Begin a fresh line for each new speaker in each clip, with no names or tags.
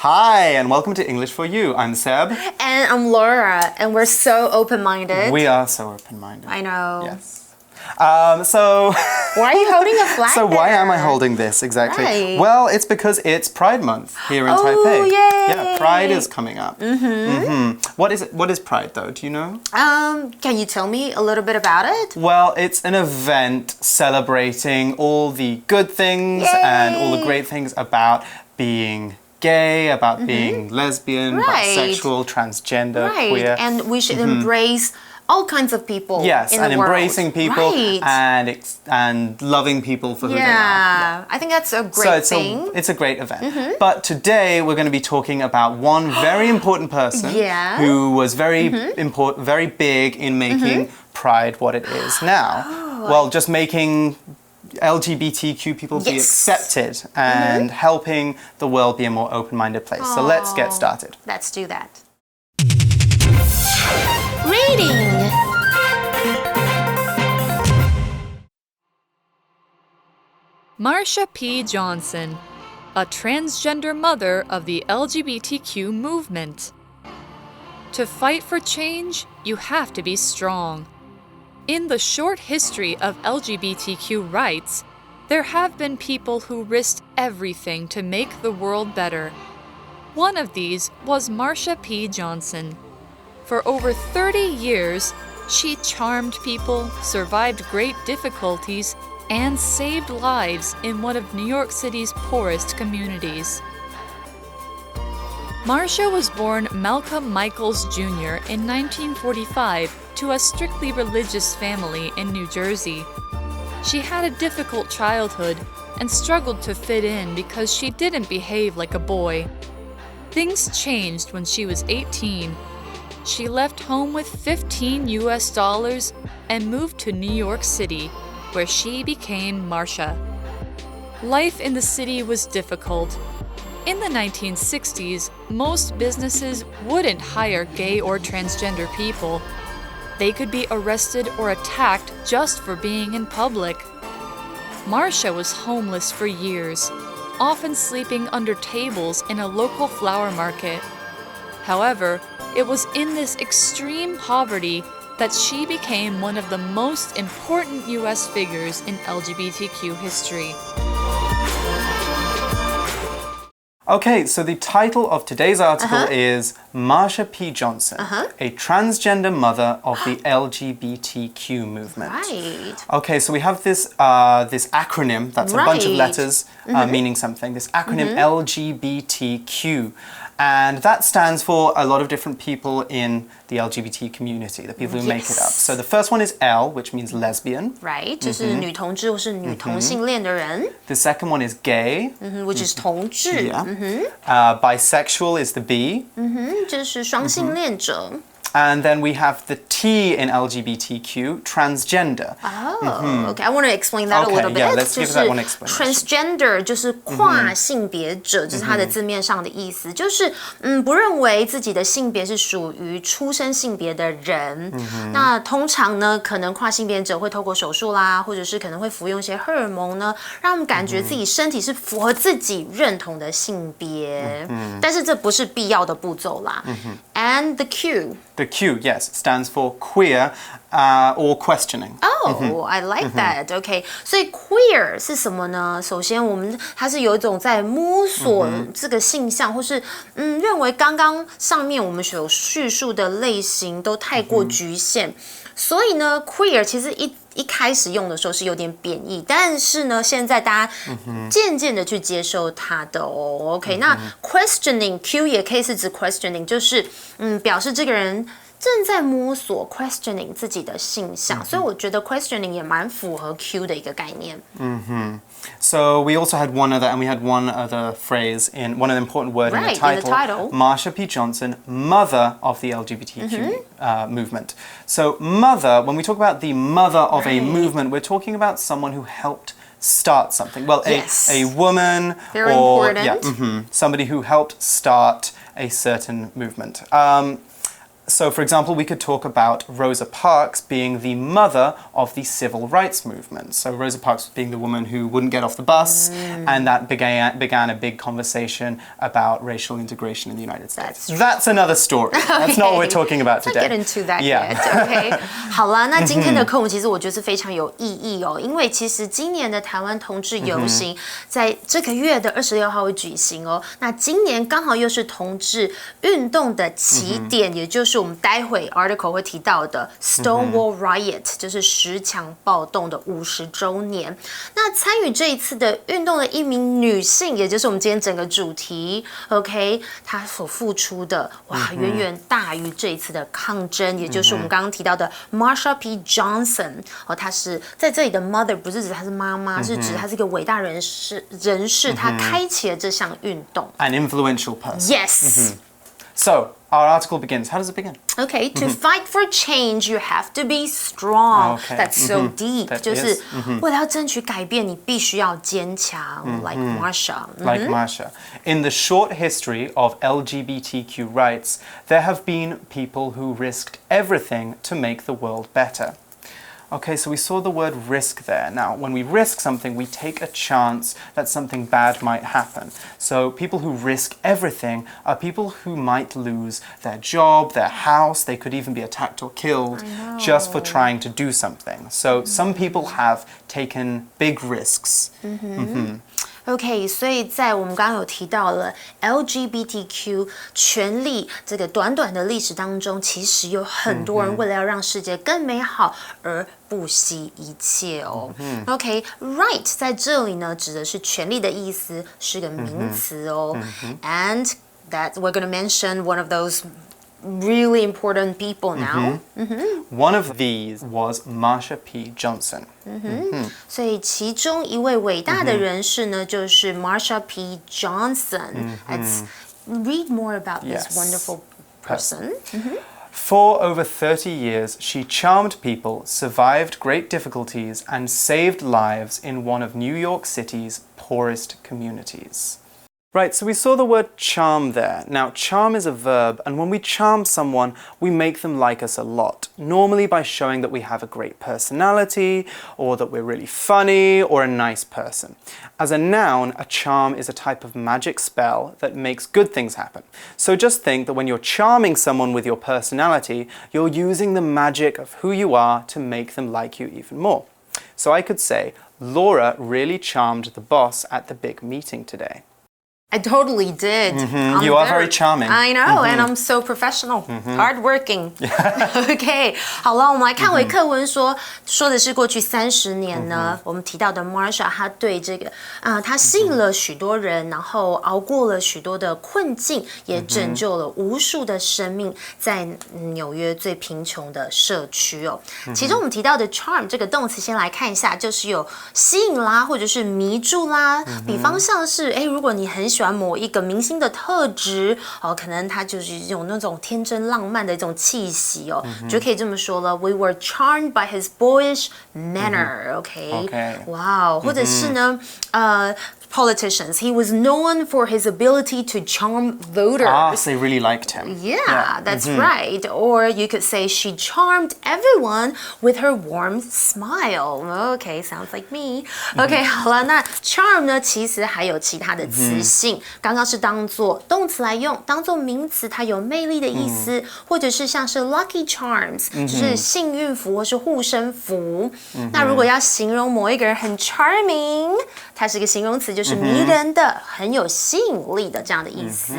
Hi, and welcome to English for You. I'm Seb.
And I'm Laura, and we're so open-minded.
We are so open-minded.
I know.
Yes. So...
Why are you holding a flag
So why
there?
am I holding this exactly?
Right.
Well, it's because it's Pride Month here in Taipei.
Yay!
Yeah, Pride is coming up. What is Pride though? Do you know?
Can you tell me a little bit about it?
Well, it's an event celebrating all the good things and all the great things about being gay, about being lesbian, bisexual, transgender, queer.
And we should embrace all kinds of people in the world.
and embracing people and loving people for who they are.
Yeah, I think that's a great thing.
It's a great event. But today we're going to be talking about one very important person who was very important, very big in making Pride what it is now. Well, just making LGBTQ people be accepted and helping the world be a more open-minded place. So let's get started.
Let's do that. Reading.
Marsha P. Johnson, a transgender mother of the LGBTQ movement. To fight for change, you have to be strong. In the short history of LGBTQ rights, there have been people who risked everything to make the world better. One of these was Marsha P. Johnson. For over 30 years, she charmed people, survived great difficulties, and saved lives in one of New York City's poorest communities. Marsha was born Malcolm Michaels Jr. in 1945 to a strictly religious family in New Jersey. She had a difficult childhood and struggled to fit in because she didn't behave like a boy. Things changed when she was 18. She left home with $15 US and moved to New York City, where she became Marsha. Life in the city was difficult. In the 1960s, most businesses wouldn't hire gay or transgender people. They could be arrested or attacked just for being in public. Marsha was homeless for years, often sleeping under tables in a local flower market. However, it was in this extreme poverty that she became one of the most important U.S. figures in LGBTQ history.
Okay, so the title of today's article is Marsha P. Johnson, a transgender mother of the LGBTQ movement.
Right.
Okay, so we have this this acronym that's a bunch of letters meaning something. This acronym LGBTQ. And that stands for a lot of different people in the LGBT community, the people who make it up. So the first one is L, which means lesbian.
Right, 就是女同志或是女同性恋的人。
The second one is gay.
Which is 同志。
Bisexual is the B.
就是双性恋者。
And then we have the T in LGBTQ, transgender.
Okay, I want to explain that a little bit.
Yeah, let's give that one explanation.
Transgender 就是跨性别者，这是它的字面上的意思，就是不认为自己的性别是属于出生性别的人。那通常呢，可能跨性别者会透过手术啦，或者是可能会服用一些荷尔蒙呢，让我们感觉自己身体是符合自己认同的性别。但是这不是必要的步骤啦。And the Q.
The Q, yes, stands for queer or questioning.
Oh, I like that. Okay, 所以 queer 是什么呢？首先，它是有一种在摸索这个性向，或是认为刚刚上面我们所叙述的类型都太过局限，所以呢 ，queer 其实一开始用的时候是有点贬义，但是呢，现在大家渐渐的去接受它的哦。OK，那 questioning Q 也可以是指 questioning， 就是表示这个人正在摸索 questioning 自己的性向，所以我觉得 questioning 也蛮符合 Q 的一个概念。
So we also had one other, and we had one other phrase in one of the important word in the title. Marsha P. Johnson, mother of the LGBTQ movement. So mother, when we talk about the mother of a movement, we're talking about someone who helped start something. Well, a woman
Very
or
important.
somebody who helped start a certain movement. So, for example, we could talk about Rosa Parks being the mother of the civil rights movement. So Rosa Parks being the woman who wouldn't get off the bus, and that began a big conversation about racial integration in the United States. That's another story. That's not what we're talking about today.
Let's not get into that yet. Okay. 好了，那今天的课文其实我觉得是非常有意义哦，因为其实今年的台湾同志游行在这个月的26号会举行哦。那今年刚好又是同志运动的起点，也就是我们待会 article 会提到的 Stonewall Riot， 就是石墙暴动的50周年。那参与这一次的运动的一名女性，也就是我们今天整个主题 ，OK， 她所付出的远远大于这一次的抗争，也就是我们刚刚提到的 Marsha P. Johnson。哦，她是在这里的 mother 不是指她是妈妈，是指她是一个伟大人士，她开启了这项运动。
An influential person.
Yes.
So, our article begins. How does it begin?
Okay, to fight for change, you have to be strong.
Okay.
That's so deep.
That
就是为了要争取改变，你必须要坚强。Like Marsha.
Like Marsha. In the short history of LGBTQ rights, there have been people who risked everything to make the world better. Okay, so we saw the word risk there. Now, when we risk something, we take a chance that something bad might happen. So people who risk everything are people who might lose their job, their house, they could even be attacked or killed just for trying to do something. So some people have taken big risks.
OK， 所以在我们刚刚有提到了 LGBTQ 权利这个短短的历史当中，其实有很多人为了要让世界更美好而不惜一切哦。OK，right 在这里呢指的是权利的意思，是个名词哦。And that we're gonna mention one of those really important people now.
One of these was Marsha P. Johnson.
所以其中一位伟大的人士呢，就是 Marsha P. Johnson. Let's read more about this wonderful person.
For over 30 years, she charmed people, survived great difficulties, and saved lives in one of New York City's poorest communities. Right, so we saw the word charm there. Now, charm is a verb, and when we charm someone, we make them like us a lot, normally by showing that we have a great personality, or that we're really funny, or a nice person. As a noun, a charm is a type of magic spell that makes good things happen. So just think that when you're charming someone with your personality, you're using the magic of who you are to make them like you even more. So I could say, Laura really charmed the boss at the big meeting today.
I totally did.
You are very charming.
I know, and I'm so professional, hardworking. OK， 好了，我们来看回课文说的是过去30年呢，我们提到的 Marsha， 她对这个她吸引了许多人，然后熬过了许多的困境，也拯救了无数的生命，在纽约最贫穷的社区哦。其中我们提到的 charm 这个动词，先来看一下，就是有吸引啦，或者是迷住啦。比方像是如果你很喜欢某一个明星的特质可能他就是有那种天真浪漫的一种气息就可以这么说了 We were charmed by his boyish manner. OK， 哇，或者是呢politicians. He was known for his ability to charm voters.
So they really liked him.
Yeah, that's right. Or you could say she charmed everyone with her warm smile. Okay, sounds like me. Okay, 好了，那 charm 呢，其实还有其他的词性，刚刚是当做动词来用，当做名词，它有魅力的意思，或者是像是 lucky charms，就是幸运符或是护身符。那如果要形容某一个人很 charming， 它是一个形容词，就是迷人的、很有吸引力的这样的意思。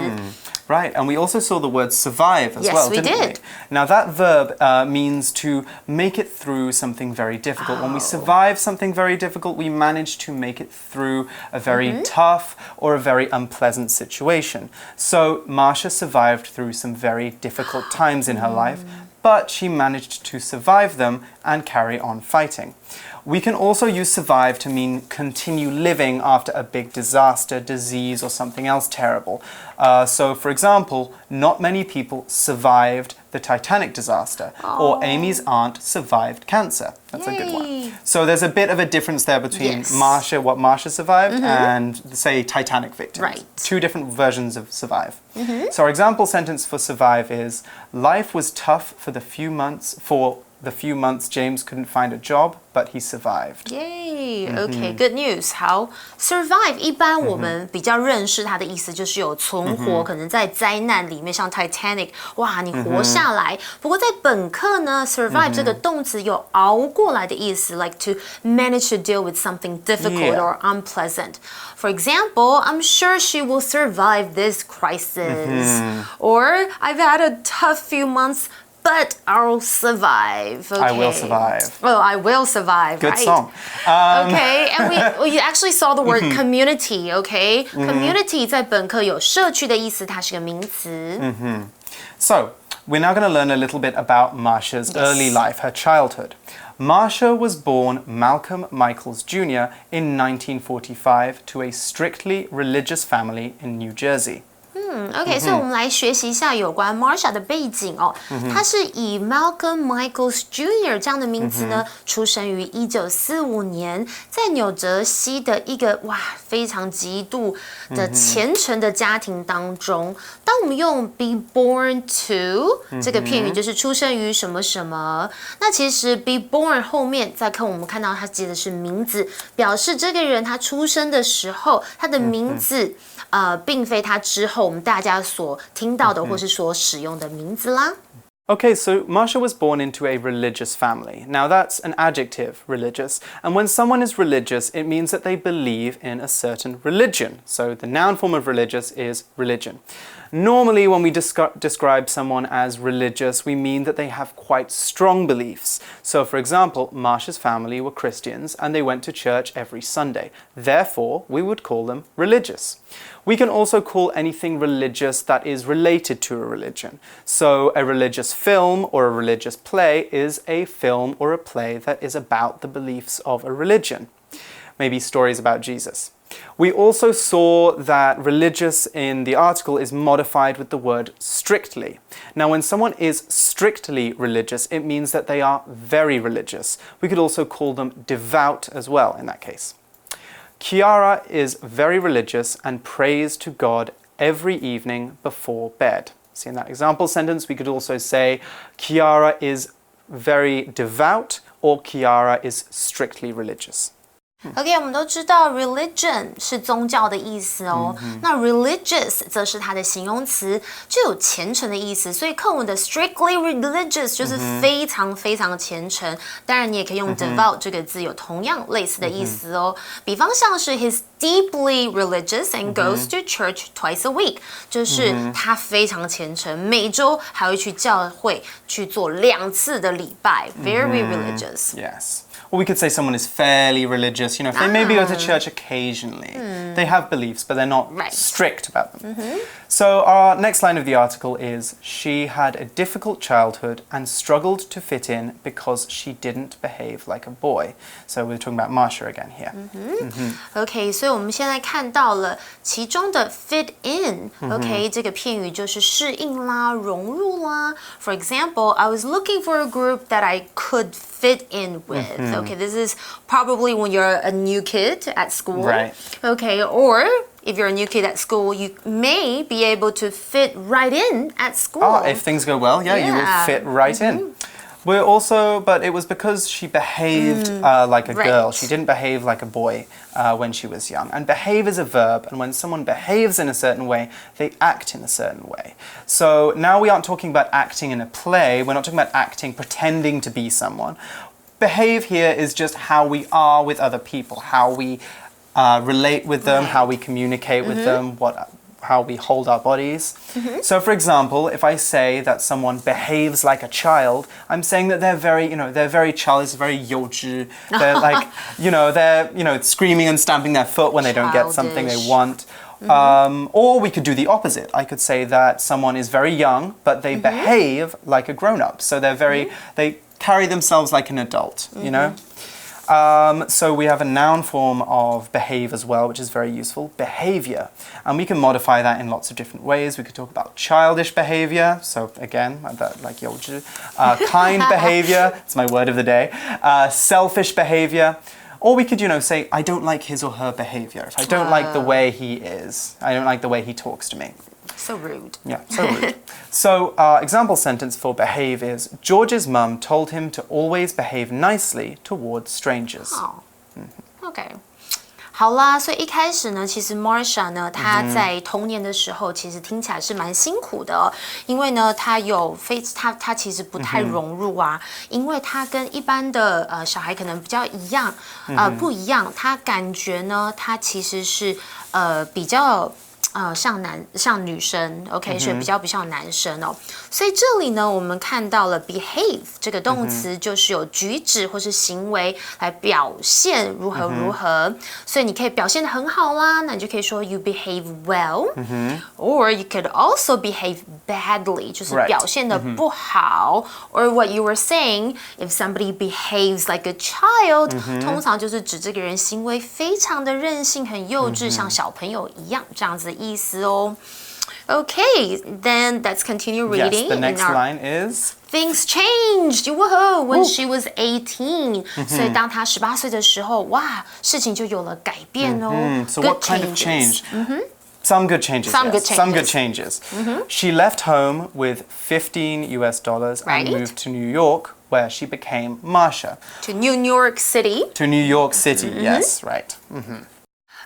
Right, and we also saw the word survive as well,
we
didn't we?
did.
Now that verb means to make it through something very difficult. When we survive something very difficult, we manage to make it through a very tough or a very unpleasant situation. So Marsha survived through some very difficult times in her life, but she managed to survive them and carry on fighting. We can also use survive to mean continue living after a big disaster, disease, or something else terrible. So, for example, not many people survived the Titanic disaster, or Amy's aunt survived cancer. That's a good one. So there's a bit of a difference there between what Marsha survived, and, say, Titanic victims.
Right.
Two different versions of survive. So our example sentence for survive is, life was tough for the few months James couldn't find a job, but he survived.
Yay! Okay, good news. 好 ，survive 一般我们比较认识它的意思就是有存活，可能在灾难里面，像 Titanic， 哇，你活下来。不过在本课呢 ，survive 这个动词有熬过来的意思 ，like to manage to deal with something difficult or unpleasant. For example, I'm sure she will survive this crisis. Or I've had a tough few months. But I'll survive. Okay.
I will survive.
Oh, I will survive.
Good
right?
song.
Okay, and we actually saw the word community. Okay, community 在本课有社区的意思，它是个名词。
So, we're now going to learn a little bit about Marsha's early life, her childhood. Marsha was born Malcolm Michaels Jr. in 1945 to a strictly religious family in New Jersey.
OK， 所以我们来学习一下有关 Marsha 的背景哦。他是以 Malcolm Michaels Jr. 这样的名字呢，出生于1945年，在纽泽西的一个非常极度的虔诚的家庭当中。当我们用 be born to 这个片语，就是出生于什么什么。那其实 be born 后面在课我们看到它接的是名字，表示这个人他出生的时候，他的名字。并非他之后我们大家所听到的或是所使用的名字啦。
Okay, so Marsha was born into a religious family. Now that's an adjective, religious. And when someone is religious, it means that they believe in a certain religion. So the noun form of religious is religion. Normally, when we describe someone as religious, we mean that they have quite strong beliefs. So, for example, Marsha's family were Christians and they went to church every Sunday. Therefore, we would call them religious. We can also call anything religious that is related to a religion. So, a religious film or a religious play is a film or a play that is about the beliefs of a religion. Maybe stories about Jesus. We also saw that religious in the article is modified with the word strictly. Now, when someone is strictly religious, it means that they are very religious. We could also call them devout as well in that case. Kiara is very religious and prays to God every evening before bed. See, in that example sentence, we could also say Kiara is very devout or Kiara is strictly religious.
OK， 我们都知道 religion 是宗教的意思哦。那 religious 则是它的形容词，就有虔诚的意思。所以课文的 strictly religious 就是非常非常虔诚。当然，你也可以用 devout 这个字，有同样类似的意思哦。比方像是 he's deeply religious and goes to church twice a week， 就是他非常虔诚，每周还会去教会去做2次的礼拜 ，very religious.
Yes. Or we could say someone is fairly religious. You know, if they maybe go to church occasionally, they have beliefs, but they're not strict about them. So our next line of the article is, she had a difficult childhood and struggled to fit in because she didn't behave like a boy. So we're talking about Marsha again here.
OK， 所以我们现在看到了其中的 fit in。OK， 这个片语就是适应啦、融入啦。For example, I was looking for a group that I could fit in with. Okay, this is probably when you're a new kid at school.
Right.
Okay, or if you're a new kid at school, you may be able to fit right in at school.
Oh, if things go well, you will fit right in. But it was because she behaved like a girl. She didn't behave like a boy when she was young. And behave is a verb, and when someone behaves in a certain way, they act in a certain way. So now we aren't talking about acting in a play. We're not talking about acting, pretending to be someone. Behave here is just how we are with other people, how we relate with them, how we communicate with them, how we hold our bodies. So, for example, if I say that someone behaves like a child, I'm saying that they're very childish, very 幼稚. They're like, they're screaming and stamping their foot when they don't get something they want. Or we could do the opposite. I could say that someone is very young, but they behave like a grown-up. So they carry themselves like an adult, you know? So we have a noun form of behave as well, which is very useful, behavior. And we can modify that in lots of different ways. We could talk about childish behavior. So again, like kind behavior, it's my word of the day. Selfish behavior. Or we could, say, I don't like his or her behavior. If I don't like the way he is, I don't like the way he talks to me.
So rude.
Yeah, so rude. So example sentence for behave is, George's mum told him to always behave nicely towards strangers.
OK. 好啦，所以一开始呢，其实 Marsha 呢，她在童年的时候，其实听起来是蛮辛苦的哦，因为呢，她其实不太融入啊，因为她跟一般的小孩可能比较一样，不一样，她感觉呢，她其实是比较。像女生 ，OK， 所以比较不像男生哦。所以这里呢，我们看到了 behave 这个动词，就是有举止或是行为来表现如何如何。所以你可以表现得很好啦，那你就可以说 you behave well，or you could also behave badly， 就是表现得不好。Or what you were saying, if somebody behaves like a child，通常就是指这个人行为非常的任性、很幼稚，像小朋友一样这样子的意思哦。Okay, then let's continue reading.
Yes, the next line is
Things changed, woohoo, when she was 18. 所以当她18岁的时候，哇，事情就有了改变哦。
So what kind of change? Some good changes.
Some good
changes. She left home with $15 and moved to New York, where she became Marsha.
To New York City.
To New York City, yes, right.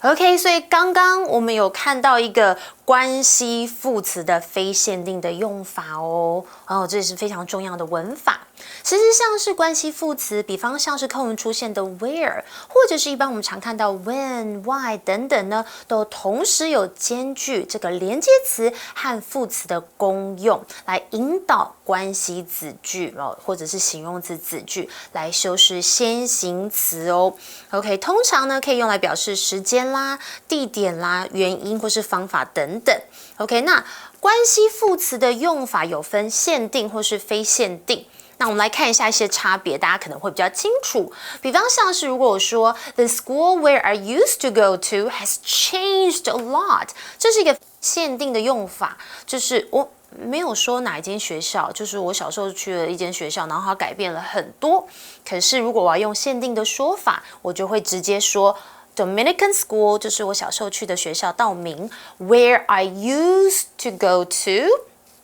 OK， 所以刚刚我们有看到一个关系副词的非限定的用法哦，这是非常重要的文法。其实像是关系副词，比方像是课文出现的 where， 或者是一般我们常看到 when、why 等等呢，都同时有兼具这个连接词和副词的功用，来引导关系子句或者是形容词子句来修饰先行词哦。OK， 通常呢可以用来表示时间啦、地点啦、原因或是方法等等。OK， 那关系副词的用法有分限定或是非限定。那我们来看一下一些差别，大家可能会比较清楚。比方像是如果我说 The school where I used to go to has changed a lot， 这是一个限定的用法，就是我没有说哪一间学校，就是我小时候去了一间学校，然后它改变了很多。可是如果我要用限定的说法，我就会直接说Dominican School， 就是我小时候去的学校，道明 Where I used to go to，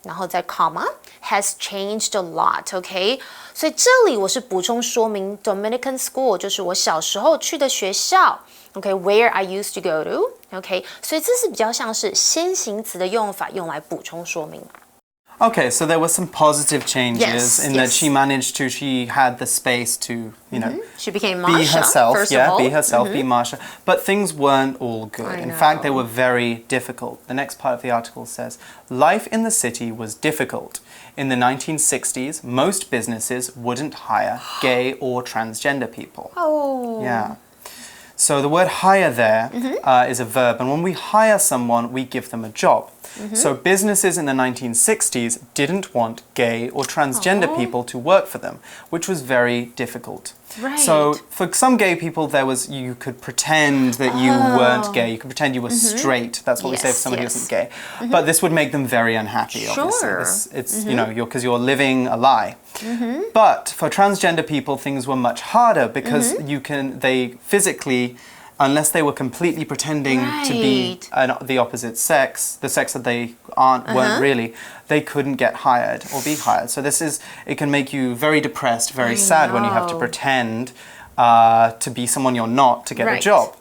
然后再 comma has changed a lot，OK？ 所以这里我是补充说明 Dominican School 就是我小时候去的学校 ，OK？Where I used to go to，OK？ 所以这是比较像是先行词的用法，用来补充说明。
Okay, so there were some positive changes in that she had the space to,
she became Marsha,
be herself,
first of all.
Be herself, be Marsha. But things weren't all good. In fact, they were very difficult. The next part of the article says, life in the city was difficult. In the 1960s, most businesses wouldn't hire gay or transgender people.
Oh.
Yeah. So the word hire there is a verb, and when we hire someone, we give them a job. So businesses in the 1960s didn't want gay or transgender people to work for them, which was very difficult.
Right.
So for some gay people, you could pretend that you weren't gay. You could pretend you were straight. That's what we say if somebody isn't gay. But this would make them very unhappy, obviously. It's because you're living a lie. But for transgender people, things were much harder because they physically, unless they were completely pretending to be the opposite sex, the sex that they weren't really, they couldn't get hired or be hired. So it can make you very depressed, very sad when you have to pretend to be someone you're not to get a job.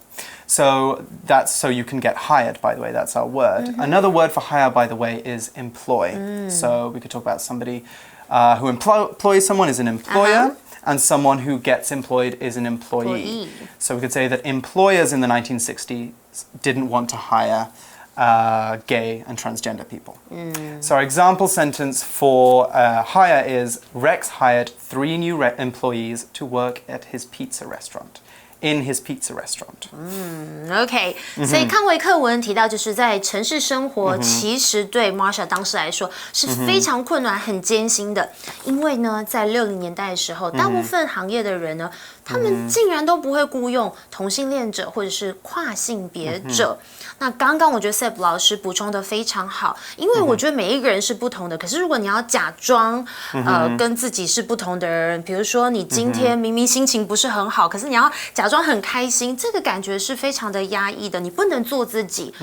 So so you can get hired, by the way, that's our word. Another word for hire, by the way, is employ. So we could talk about somebody who employs someone is an employer. And someone who gets employed is an employee. So we could say that employers in the 1960s didn't want to hire gay and transgender people. So our example sentence for hire is, Rex hired 3 new employees to work at his pizza restaurant. in his pizza restaurant.
OK， 所以康维课文提到，就是在城市生活，其实对 Marsha 当时来说是非常困难、很艰辛的。因为呢，在60年代的时候，大部分行业的人呢，他们竟然都不会雇佣同性恋者或者是跨性别者。那刚刚我觉得 Seb 老师补充的非常好，因为我觉得每一个人是不同的。可是如果你要假装跟自己是不同的人，比如说你今天明明心情不是很好，可是你要假装很开心，这个感觉是非常的压抑的，你不能做自己。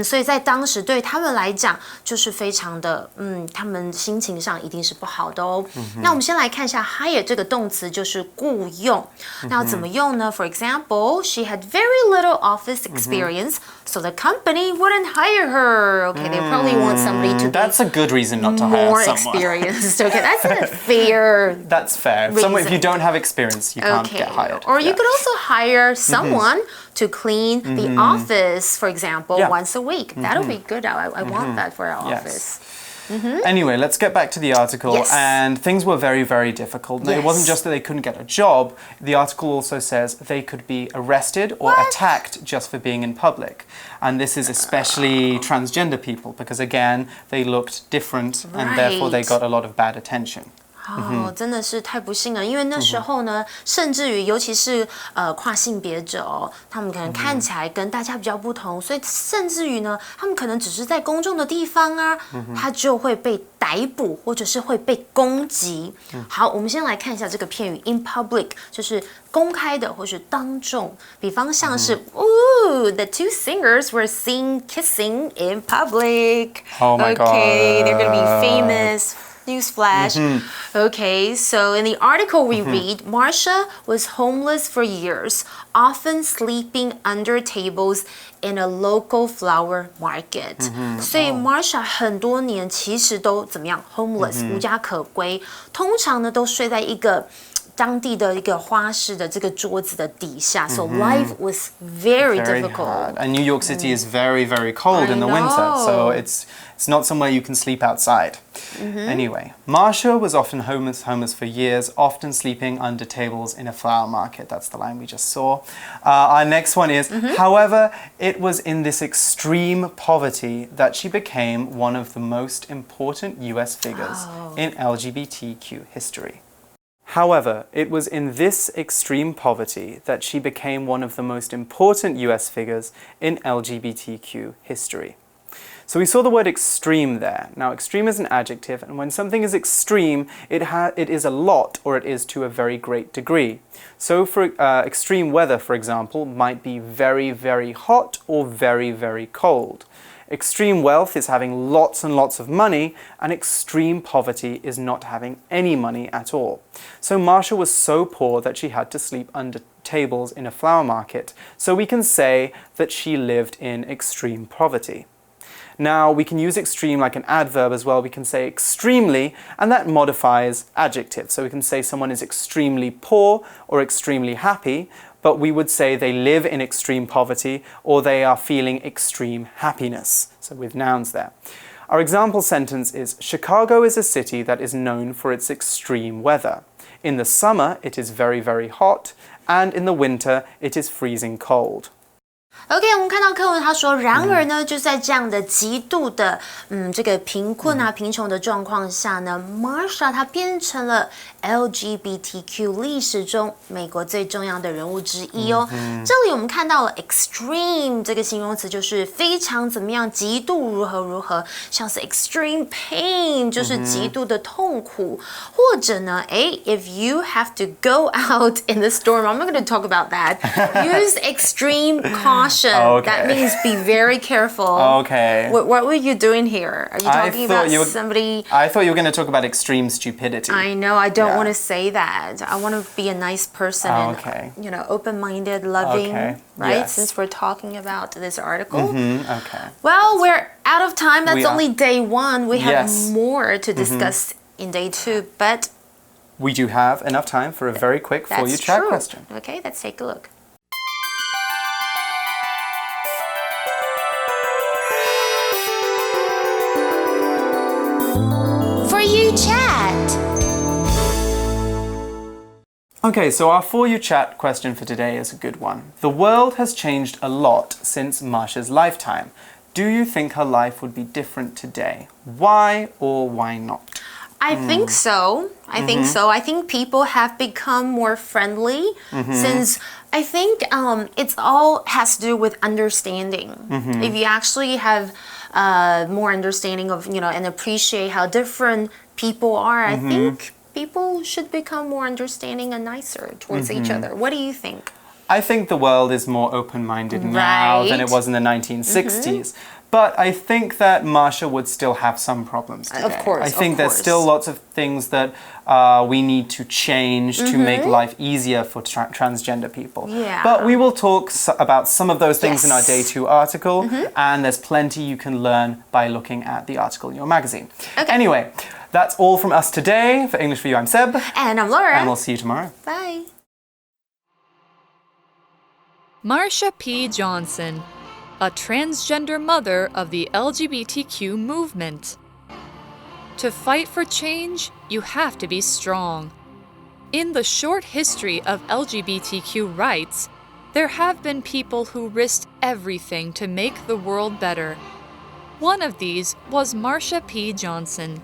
所以在当时对他们来讲就是非常的他们心情上一定是不好的哦。那我们先来看一下 hire 这个动词，就是雇佣。那要怎么用呢？ For example, she had very little office experience, so the company wouldn't hire her. Okay, they probably want somebody to
That's a good reason not to hire
more
someone.
experienced. Okay, that's a fair
That's fair. If you don't have experience, you can't get hired.
Or you could also hire someone to clean the office, for example, once a week. That'll be good. I want that for our office.
Anyway, let's get back to the article.
Yes.
And things were very, very difficult. It wasn't just that they couldn't get a job. The article also says they could be arrested or attacked just for being in public. And this is especially transgender people because, again, they looked different and therefore they got a lot of bad attention.
真的是太不幸了，因为那时候呢，甚至于尤其是跨性别者哦，他们可能看起来跟大家比较不同，所以甚至于呢，他们可能只是在公众的地方啊，他就会被逮捕或者是会被攻击。好，我们先来看一下这个片语 in public， 就是公开的或是当众，比方像是the two singers were seen kissing in public.
Oh my God.
Okay, they're gonna be famous. Newsflash. Okay, so in the article we read, Marsha was homeless for years, often sleeping under tables in a local flower market. 所以 Marsha 很多年其实都怎么样 homeless 无家可归，通常呢都睡在一个当地的一个花市的这个桌子的底下。So life was very difficult.
Hard. And New York City is very, very cold in the winter, so it's not somewhere you can sleep outside. Anyway, Marsha was often homeless for years, often sleeping under tables in a flower market. That's the line we just saw. Our next one is, however, it was in this extreme poverty that she became one of the most important US figures in LGBTQ history. However, it was in this extreme poverty that she became one of the most important US figures in LGBTQ history. So we saw the word extreme there. Now, extreme is an adjective, and when something is extreme, it is a lot or it is to a very great degree. So for extreme weather, for example, might be very, very hot or very, very cold. Extreme wealth is having lots and lots of money, and extreme poverty is not having any money at all. So Marsha was so poor that she had to sleep under tables in a flower market, so we can say that she lived in extreme poverty. Now, we can use extreme like an adverb as well. We can say extremely, and that modifies adjective. So we can say someone is extremely poor or extremely happy, but we would say they live in extreme poverty or they are feeling extreme happiness. So with nouns there. Our example sentence is, Chicago is a city that is known for its extreme weather. In the summer, it is very, very hot, and in the winter, it is freezing cold.
OK， 我们看到课文他说，然而呢，就在这样的极度的这个贫困啊、贫穷的状况下呢 ，Marsha 她变成了 LGBTQ 历史中美国最重要的人物之一哦。这里我们看到了 extreme 这个形容词，就是非常怎么样，极度如何如何，像是 extreme pain 就是极度的痛苦，或者呢，if you have to go out in the storm, I'm not going to talk about that. Use extreme caution. That means be very careful.
Okay.
What were you doing here? Are you talking about somebody?
I thought you were going to talk about extreme stupidity.
I know. I don't want to say that. I want to be a nice person and, open-minded, loving, right?
Yes.
Since we're talking about this article.
Okay.
Well, we're out of time. That's only day one. We have
Yes.
more to discuss in day two, but
We do have enough time for a very quick For You Chat question.
Okay, let's take a look. For You Chat.
Okay, so our For You Chat question for today is a good one. The world has changed a lot since Marsha's lifetime. Do you think her life would be different today? Why or why not?
I think so. I think people have become more friendly since I think it's all has to do with understanding. If you actually have more understanding of, and appreciate how different people are, I think people should become more understanding and nicer towards each other. What do you think?
I think the world is more open-minded now than it was in the 1960s. But I think that Marsha would still have some problems today.
Of course,
I think there's still lots of things that we need to change to make life easier for transgender people.
Yeah.
But we will talk about some of those things in our Day 2 article, and there's plenty you can learn by looking at the article in your magazine.
Okay.
Anyway, that's all from us today. For English for You, I'm Seb.
And I'm Laura.
And we'll see you tomorrow.
Bye.
Marsha P. Johnson, a transgender mother of the LGBTQ movement. To fight for change, you have to be strong. In the short history of LGBTQ rights, there have been people who risked everything to make the world better. One of these was Marsha P. Johnson.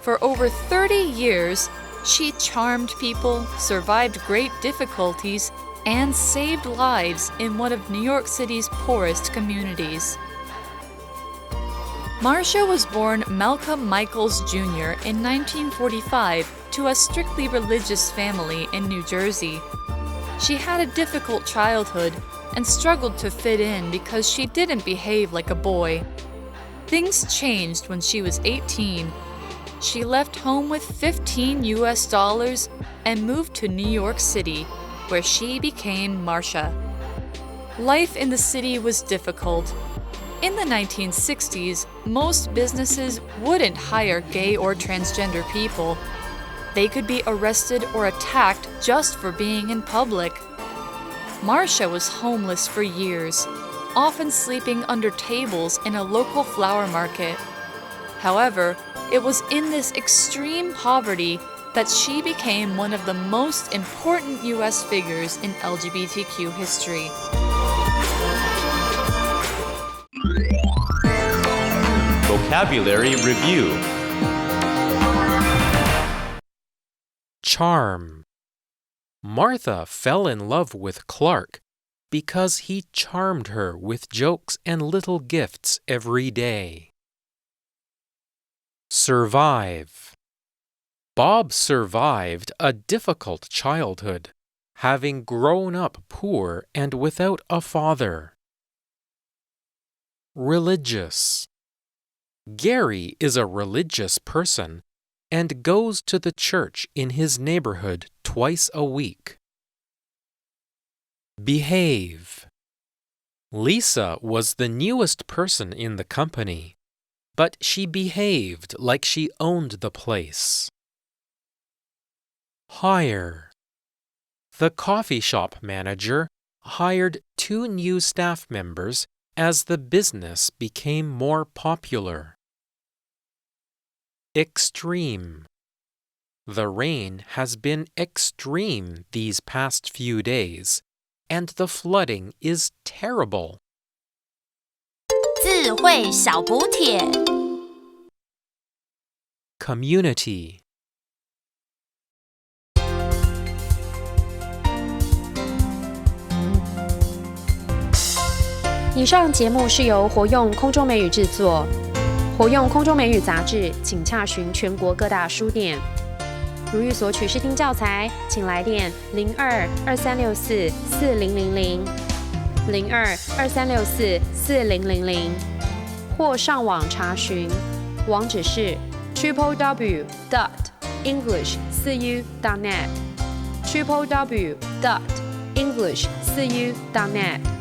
For over 30 years, she charmed people, survived great difficulties, and saved lives in one of New York City's poorest communities. Marsha was born Malcolm Michaels Jr. in 1945 to a strictly religious family in New Jersey. She had a difficult childhood and struggled to fit in because she didn't behave like a boy. Things changed when she was 18. She left home with $15 and moved to New York City, where she became Marsha. Life in the city was difficult. In the 1960s, most businesses wouldn't hire gay or transgender people. They could be arrested or attacked just for being in public. Marsha was homeless for years, often sleeping under tables in a local flower market. However, it was in this extreme poverty that she became one of the most important U.S. figures in LGBTQ history.
Vocabulary Review.
Charm. Martha fell in love with Clark because he charmed her with jokes and little gifts every day. Survive. Bob survived a difficult childhood, having grown up poor and without a father. Religious. Gary is a religious person and goes to the church in his neighborhood twice a week. Behave. Lisa was the newest person in the company, but she behaved like she owned the place. Hire. The coffee shop manager hired 2 new staff members as the business became more popular. Extreme. The rain has been extreme these past few days, and the flooding is terrible.
智慧小补帖
Community.
以上节目是由活用空中美语制作。活用空中美语杂志，请洽询全国各大书店。如欲索取试听教材，请来电02-2364-4000 02-2364-4000，或上网查询，网址是 www.english4u.net www.english4u.net